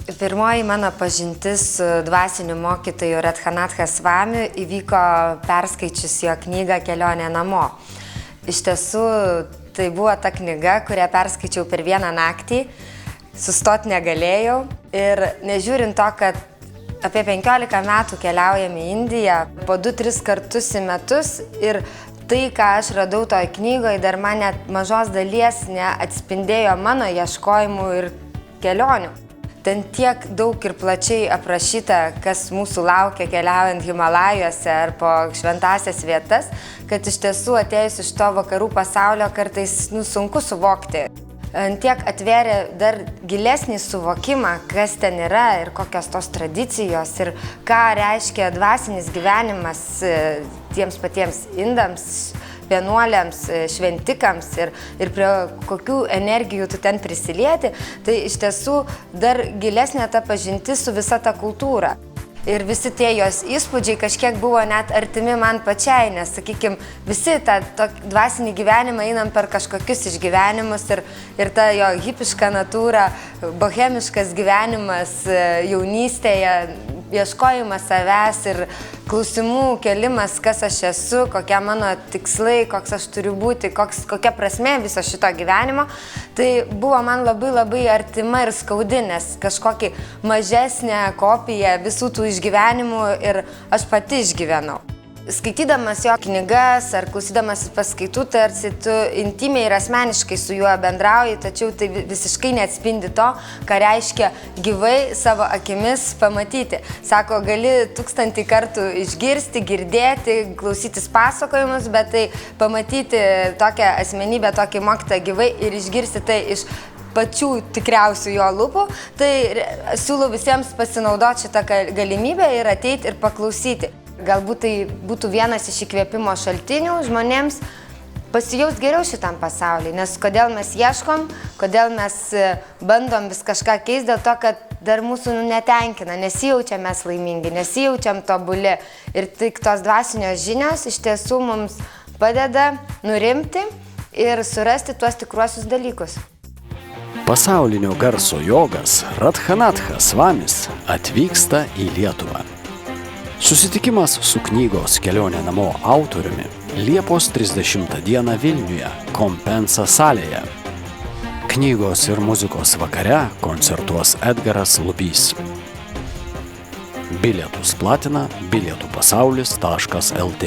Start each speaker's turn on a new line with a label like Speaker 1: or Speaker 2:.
Speaker 1: Pirmoji mano pažintis su dvasiniu mokytoju Radhanatha Swamiu įvyko perskaičius jo knygą Kelionė namo. Iš tiesų, tai buvo ta knyga, kurią perskaičiau per vieną naktį, sustot negalėjau ir nežiūrint to, kad apie 15 metų keliaujame į Indiją, po 2-3 kartus į metus ir tai, ką aš radau toje knygoje, dar man net mažos dalies neatspindėjo mano ieškojimų ir kelionių. Ten tiek daug ir plačiai aprašyta, kas mūsų laukia keliaujant Himalajuose ar po šventąsias vietas, kad iš tiesų atėjus iš to vakarų pasaulio kartais sunku suvokti. Tiek atvėrė dar gilesnį suvokimą, kas ten yra ir kokios tos tradicijos ir ką reiškia dvasinis gyvenimas tiems patiems indams, vienuoliams, šventikams ir prie kokių energijų tu ten prisilieti, tai iš tiesų dar gilesnė ta pažintis su visa ta kultūra. Ir visi tie jos įspūdžiai kažkiek buvo net artimi man pačiai, nes, sakykime, visi tą dvasinį gyvenimą einam per kažkokius išgyvenimus ir ta jo hipiška natūra, bohemiškas gyvenimas jaunystėje, ieškojimas savęs ir klausimų kelimas, kas aš esu, kokie mano tikslai, koks aš turiu būti, kokia prasmė viso šito gyvenimo, tai buvo man labai artima ir skaudi, nes kažkokį mažesnę kopiją visų tų išgyvenimų ir aš pati išgyvenau. Skaitydamas jo knygas ar klausydamas paskaitų, tarsi tu intimiai ir asmeniškai su juo bendrauji, tačiau tai visiškai neatspindi to, ką reiškia gyvai savo akimis pamatyti. Sako, gali 1000 kartų išgirsti, girdėti, klausytis pasakojimus, bet tai pamatyti tokią asmenybę, tokį mokytoją gyvai ir išgirsti tai iš pačių tikriausių jo lūpų, tai siūlau visiems pasinaudoti šitą galimybę ir ateiti ir paklausyti. Galbūt tai būtų vienas iš įkvėpimo šaltinių žmonėms pasijaust geriau šitam pasauliui, nes kodėl mes ieškom, kodėl mes bandom vis kažką keisti, dėl to, kad dar mūsų netenkina, nesijaučiam mes laimingi, nesijaučiam tobuli ir tik tos dvasinios žinios iš tiesų mums padeda nurimti ir surasti tuos tikruosius dalykus.
Speaker 2: Pasaulinio garso jogas Radhanatha Swamis atvyksta į Lietuvą. Susitikimas su knygos Kelionė namo autoriumi Liepos 30 dieną Vilniuje, Kompensa salėje. Knygos ir muzikos vakare koncertuos Edgaras Lubys. Bilietus platina bilietupasaulis.lt.